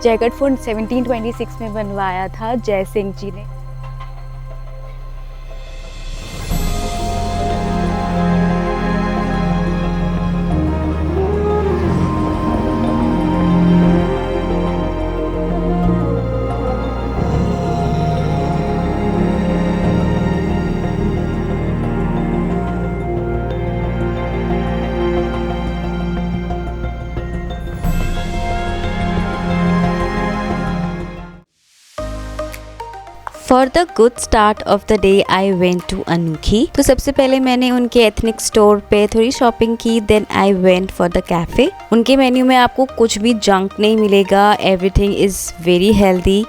Jaigarh fort 1726 में बनवाया था जय सिंह जी ने। For the good start of the day I went to Anokhi. तो सबसे पहले मैंने उनके एथनिक स्टोर पे थोड़ी शॉपिंग की, then I went for the cafe. उनके मेन्यू में आपको कुछ भी जंक नहीं मिलेगा, everything is very healthy.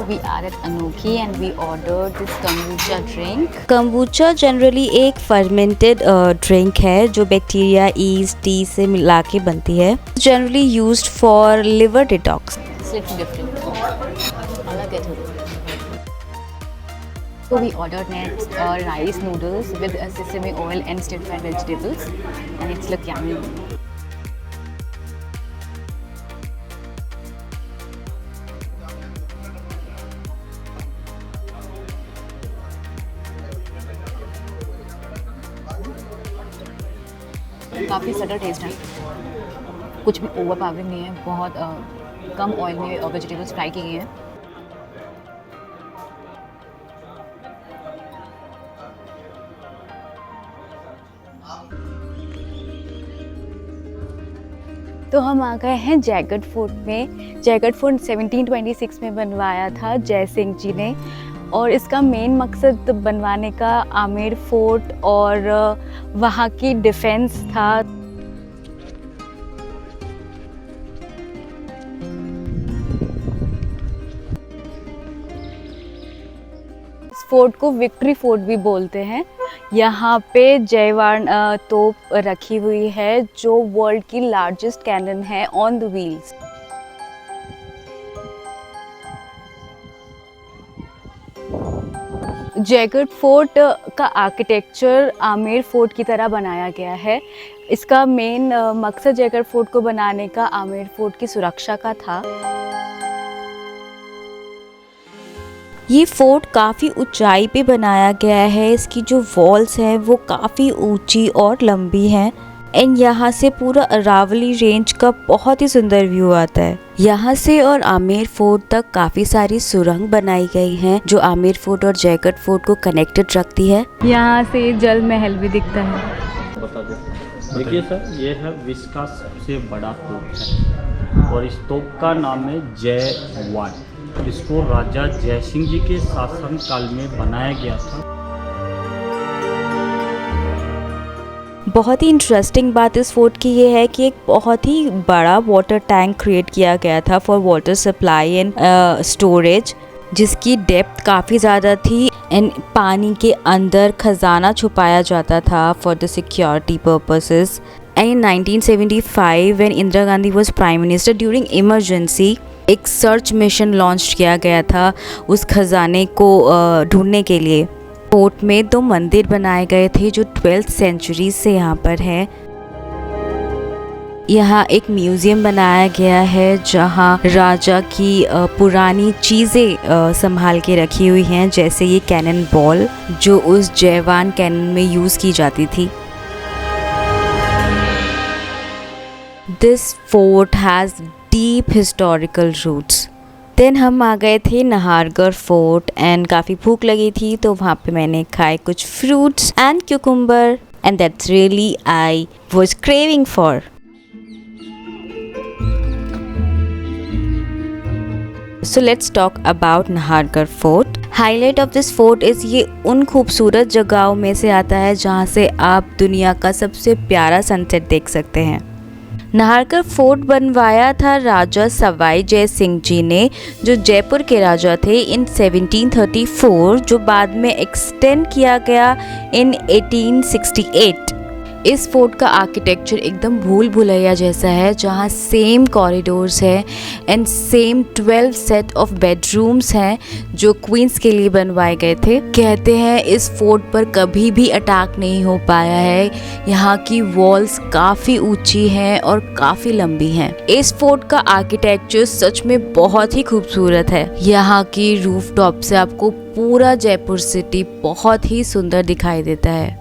We are at Anokhi and we ordered this kombucha drink. kombucha generally एक फर्मेंटेड ड्रिंक है जो बैक्टीरिया, ईस्ट, टी से मिला के बनती है। Generally used for liver detox. It's little different. अलग है थोड़ी। So we ordered next rice noodles with sesame oil and stir fried vegetables, and it's look yummy. काफ़ी सटल टेस्ट है, कुछ भी ओवर पावरिंग नहीं है, बहुत कम ऑयल में वेजिटेबल्स फ्राई की गई हैं। तो हम आ गए हैं जयगढ़ फोर्ट में। जयगढ़ फोर्ट 1726 में बनवाया था जय सिंह जी ने, और इसका मेन मकसद बनवाने का आमेर फोर्ट और वहाँ की डिफेंस था। इस फोर्ट को विक्ट्री फोर्ट भी बोलते हैं। यहाँ पे जयवान तोप रखी हुई है जो वर्ल्ड की लार्जेस्ट कैनन है on the wheels. Jaigarh fort का आर्किटेक्चर आमेर फोर्ट की तरह बनाया गया है। इसका मेन मकसद जयगढ़ फोर्ट को बनाने का आमेर फोर्ट की सुरक्षा का था। ये फोर्ट काफ़ी ऊंचाई पे बनाया गया है। इसकी जो वॉल्स हैं वो काफ़ी ऊंची और लंबी हैं, एंड यहाँ से पूरा अरावली रेंज का बहुत ही सुंदर व्यू आता है। यहाँ से और आमेर फोर्ट तक काफ़ी सारी सुरंग बनाई गई हैं जो आमेर फोर्ट और जयगढ़ फोर्ट को कनेक्टेड रखती है। यहाँ से जल महल भी दिखता है। बता दो। देखिए सर, ये है विश्व का सबसे बड़ा तोप है और इस तोप का नाम है जय-1। इसको राजा जय सिंह जी के शासन काल में बनाया गया था। बहुत ही इंटरेस्टिंग बात इस फोर्ट की ये है कि एक बहुत ही बड़ा वाटर टैंक क्रिएट किया गया था for water supply and storage, जिसकी डेप्थ काफ़ी ज़्यादा थी, एंड पानी के अंदर खजाना छुपाया जाता था for the security purposes. And in 1975 when Indira Gandhi was prime minister, during emergency एक सर्च मिशन लॉन्च किया गया था उस खजाने को ढूंढने के लिए। फोर्ट में 2 मंदिर बनाए गए थे जो 12th सेंचुरी से यहाँ पर है। यहाँ एक म्यूज़ियम बनाया गया है जहाँ राजा की पुरानी चीज़ें संभाल के रखी हुई हैं, जैसे ये कैनन बॉल जो उस जयवान कैनन में यूज़ की जाती थी। This fort has deep historical roots. देन हम आ गए थे नाहरगढ़ फोर्ट, एंड काफ़ी भूख लगी थी तो वहाँ पे मैंने खाए कुछ fruits and cucumber, and that's really I was craving for. So let's talk about Nahargarh fort. Highlight of this fort is ये उन खूबसूरत जगहों में से आता है जहाँ से आप दुनिया का सबसे प्यारा सनसेट देख सकते हैं। नाहरगढ़ फोर्ट बनवाया था राजा सवाई जय सिंह जी ने, जो जयपुर के राजा थे, इन 1734, जो बाद में एक्सटेंड किया गया इन 1868। इस फोर्ट का आर्किटेक्चर एकदम भूल भुलैया जैसा है, जहाँ सेम कॉरिडोर्स है and same 12 set of bedrooms हैं जो क्वींस के लिए बनवाए गए थे। कहते हैं इस फोर्ट पर कभी भी अटैक नहीं हो पाया है। यहाँ की वॉल्स काफ़ी ऊंची हैं और काफ़ी लंबी हैं। इस फोर्ट का आर्किटेक्चर सच में बहुत ही खूबसूरत है। यहाँ की रूफ टॉप से आपको पूरा जयपुर सिटी बहुत ही सुंदर दिखाई देता है।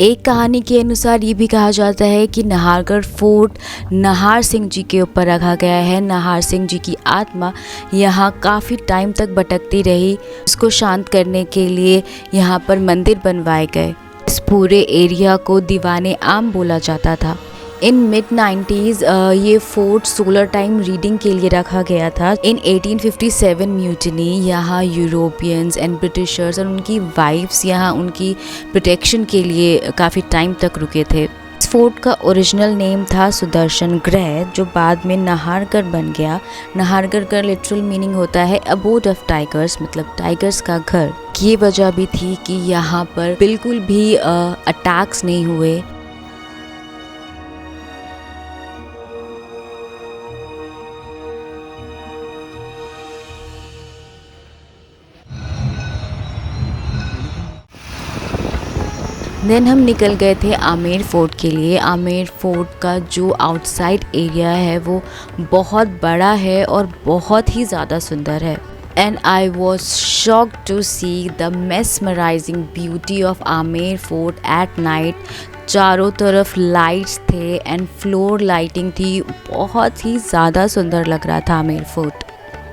एक कहानी के अनुसार ये भी कहा जाता है कि नाहरगढ़ फोर्ट नाहर सिंह जी के ऊपर रखा गया है। नाहर सिंह जी की आत्मा यहाँ काफ़ी टाइम तक भटकती रही। उसको शांत करने के लिए यहाँ पर मंदिर बनवाए गए। इस पूरे एरिया को दीवाने आम बोला जाता था। इन मिड 90s ये फोर्ट सोलर टाइम रीडिंग के लिए रखा गया था। इन 1857 म्यूटिनी यहाँ यूरोपियंस एंड ब्रिटिशर्स और उनकी वाइफ्स यहाँ उनकी प्रोटेक्शन के लिए काफ़ी टाइम तक रुके थे। इस फोर्ट का ओरिजिनल नेम था सुदर्शन गृह, जो बाद में नाहरगढ़ बन गया। नाहरगढ़ का लिटरल मीनिंग होता है अबोड ऑफ टाइगर्स, मतलब टाइगर्स का घर। ये वजह भी थी कि यहाँ पर बिल्कुल भी अटैक्स नहीं हुए। देन हम निकल गए थे आमेर फोर्ट के लिए। आमेर फोर्ट का जो आउटसाइड एरिया है वो बहुत बड़ा है और बहुत ही ज़्यादा सुंदर है। And I was shocked to see the mesmerising beauty of Amer fort at night. चारों तरफ लाइट्स थे एंड फ्लोर लाइटिंग थी। बहुत ही ज़्यादा सुंदर लग रहा था आमेर फोर्ट।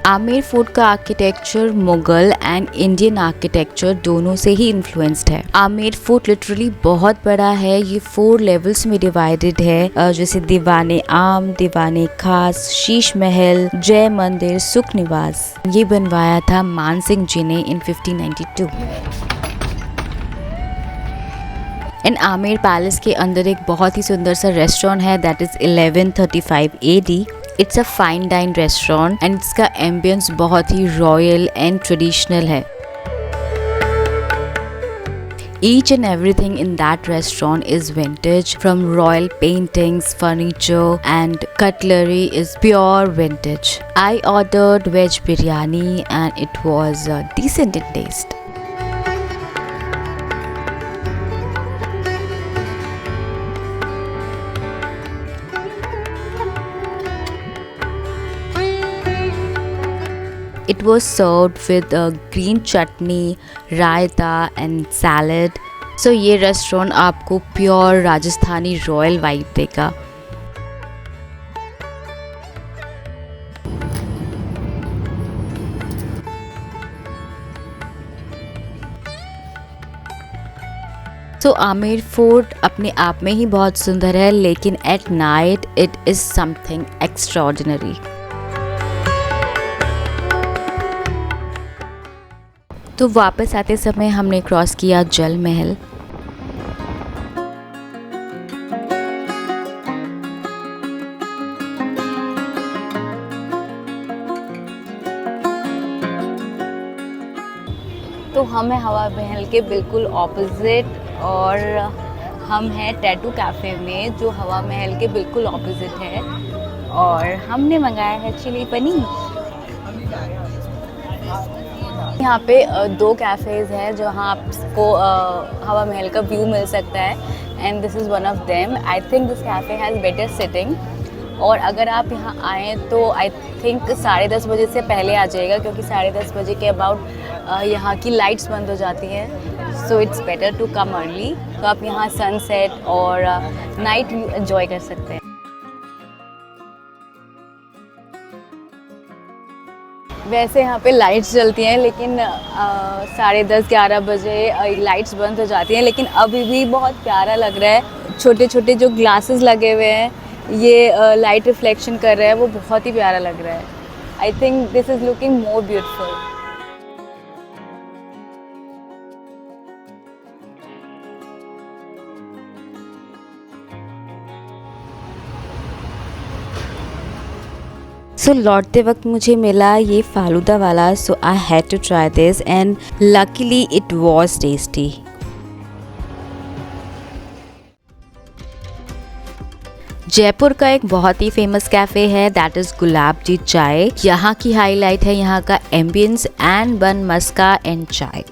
आमेर फोर्ट का architecture Mughal and Indian architecture दोनों से ही इन्फ्लुएंस्ड है। आमेर फोर्ट लिटरली बहुत बड़ा है। ये 4 लेवल्स में डिवाइडेड है, जैसे दीवाने आम, दीवाने खास, शीश महल, जय मंदिर, सुख निवास। ये बनवाया था मान सिंह जी ने इन 1592। इन आमेर पैलेस के अंदर एक बहुत ही सुंदर सा रेस्टोरेंट है, that is 1135 AD। It's a fine dine restaurant and इसका एम्बियंस बहुत ही रॉयल एंड ट्रेडिशनल है। Each and everything in that restaurant is vintage, from royal paintings, furniture and cutlery is pure vintage. I ordered veg biryani and it was decent in taste. It was served with a green chutney, raita and salad. So ये restaurant आपको pure Rajasthani royal vibe देगा। तो Amer fort अपने आप में ही बहुत सुंदर है, लेकिन at night it is something extraordinary. तो वापस आते समय हमने क्रॉस किया जल महल। तो हम हैं हवा महल के बिल्कुल ऑपोजिट और हम हैं टैटू कैफ़े में, जो हवा महल के बिल्कुल ऑपोजिट है। और हमने मंगाया है चिली पनीर। यहाँ पे 2 कैफ़ेज़ हैं जहाँ आपको हवा महल का व्यू मिल सकता है and this is one of them. I think this cafe has better sitting. और अगर आप यहाँ आएँ तो आई थिंक 10:30 बजे से पहले आ जाइएगा, क्योंकि 10:30 बजे के अबाउट यहाँ की लाइट्स बंद हो जाती हैं। So it's better to come early. तो आप यहाँ सनसेट और नाइट व्यू एंजॉय कर सकते हैं। वैसे यहाँ पे लाइट्स जलती हैं, लेकिन 10:30-11 बजे लाइट्स बंद हो जाती हैं। लेकिन अभी भी बहुत प्यारा लग रहा है। छोटे छोटे जो ग्लासेस लगे हुए हैं, ये लाइट रिफ्लेक्शन कर रहे हैं, वो बहुत ही प्यारा लग रहा है। I think this is looking more beautiful. So लौटते वक्त मुझे मिला ये फालूदा वाला, so I had to try this and luckily it was tasty. Jaipur का एक बहुत ही फेमस कैफ़े है दैट इज़ गुलाब जी चाय। यहाँ की हाईलाइट है यहाँ का एम्बियंस एंड बन मस्का एंड चाय।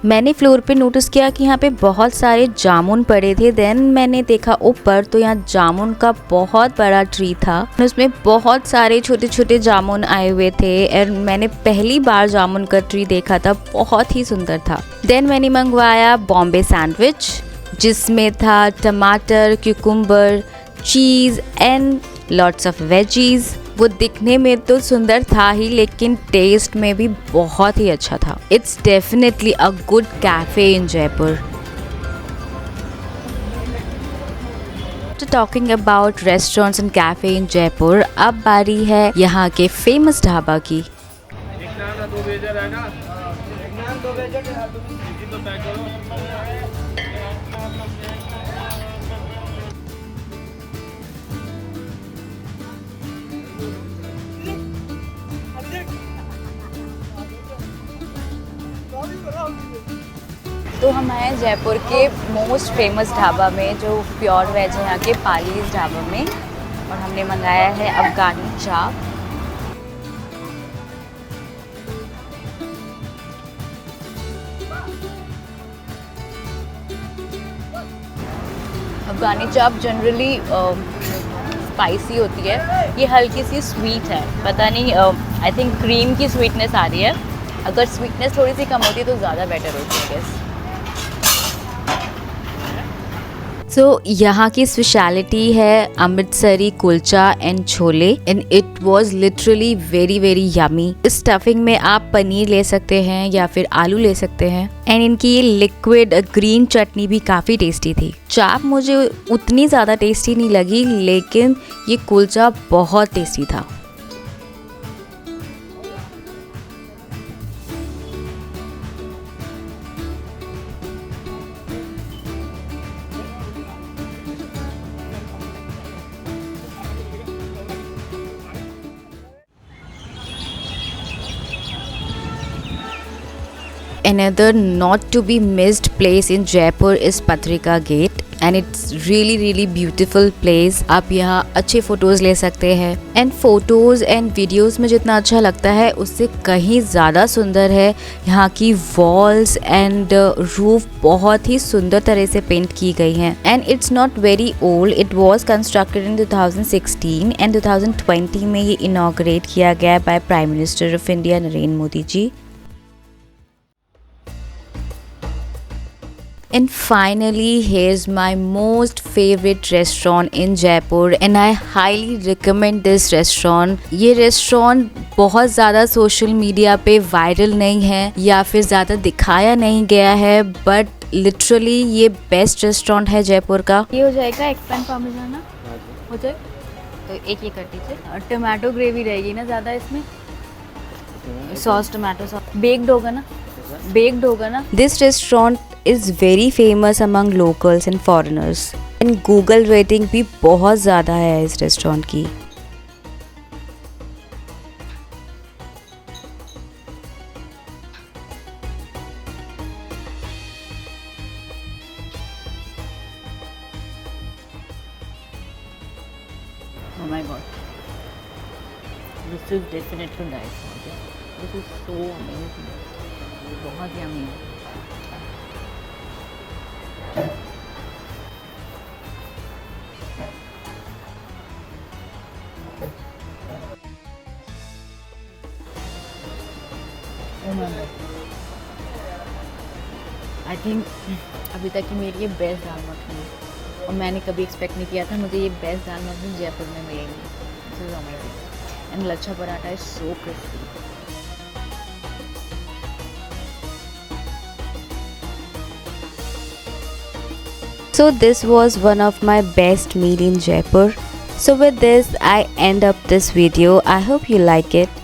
मैंने फ्लोर पे नोटिस किया कि यहाँ पे बहुत सारे जामुन पड़े थे। देन मैंने देखा ऊपर तो यहाँ जामुन का बहुत बड़ा ट्री था, उसमें बहुत सारे छोटे छोटे जामुन आए हुए थे और मैंने पहली बार जामुन का ट्री देखा था, बहुत ही सुंदर था। देन मैंने मंगवाया बॉम्बे सैंडविच जिसमें था टमाटर, cucumber, cheese and lots of veggies. वो दिखने में तो सुंदर था ही लेकिन टेस्ट में भी बहुत ही अच्छा था। It's definitely a good cafe in Jaipur. Talking about restaurants and cafe in Jaipur, अब बारी है यहाँ के फेमस ढाबा की। तो हम आए जयपुर के मोस्ट फेमस ढाबा में जो प्योर वेज है यहाँ के, पालीज ढाबा में, और हमने मंगाया है अफगानी चाप। अफगानी चाप जनरली स्पाइसी होती है, ये हल्की सी स्वीट है, पता नहीं आई थिंक क्रीम की स्वीटनेस आ रही है। अगर स्वीटनेस थोड़ी सी कम होती है तो ज़्यादा बेटर होती है गेस। सो यहाँ की स्पेशलिटी है Amritsari kulcha and chole and it was literally very very yummy. इस स्टफिंग में आप पनीर ले सकते हैं या फिर आलू ले सकते हैं एंड इनकी ये लिक्विड ग्रीन चटनी भी काफ़ी टेस्टी थी। चाप मुझे उतनी ज़्यादा टेस्टी नहीं लगी लेकिन ये कुलचा बहुत टेस्टी था। Another not to be missed place in Jaipur is Patrika Gate and it's really beautiful place। आप यहाँ अच्छे फोटोज़ ले सकते हैं एंड फोटोज़ एंड वीडियोज़ में जितना अच्छा लगता है उससे कहीं ज़्यादा सुंदर है यहाँ की वॉल्स एंड रूफ बहुत ही सुंदर तरह से पेंट की गई हैं and it's not very old. It was constructed in 2016 एंड 2020 में ये इनॉग्रेट किया गया by prime minister of India Narendra Modi ji. And finally, here's my most favorite restaurant in Jaipur and I highly recommend this restaurant। ये restaurant बहुत ज़्यादा social media पे viral नहीं है या फिर ज़्यादा दिखाया नहीं गया है बट लिटरली ये बेस्ट रेस्टोरेंट है जयपुर का। ये हो जाएगा एग पैन पार्मेजाना हो जाए तो एक ये कर दीजिए। टमाटो ग्रेवी रहेगी ना ज़्यादा इसमें, सॉस टमाटो सॉस। बेक्ड होगा ना, बेक्ड होगा ना। This restaurant is very famous among locals and foreigners and Google rating भी बहुत ज़्यादा है इस रेस्टोरेंट की। Oh my god, this is definitely nice. This is so amazing. बहुत yummy है। आई थिंक अभी तक की मेरी ये बेस्ट दाल मखनी है और मैंने कभी एक्सपेक्ट नहीं किया था मुझे ये बेस्ट दाल मखनी जयपुर में मिलेगी। This is amazing and lachha paratha is so crispy. So this was one of my best meal in Jaipur. So with this I end up this video. I hope you like it.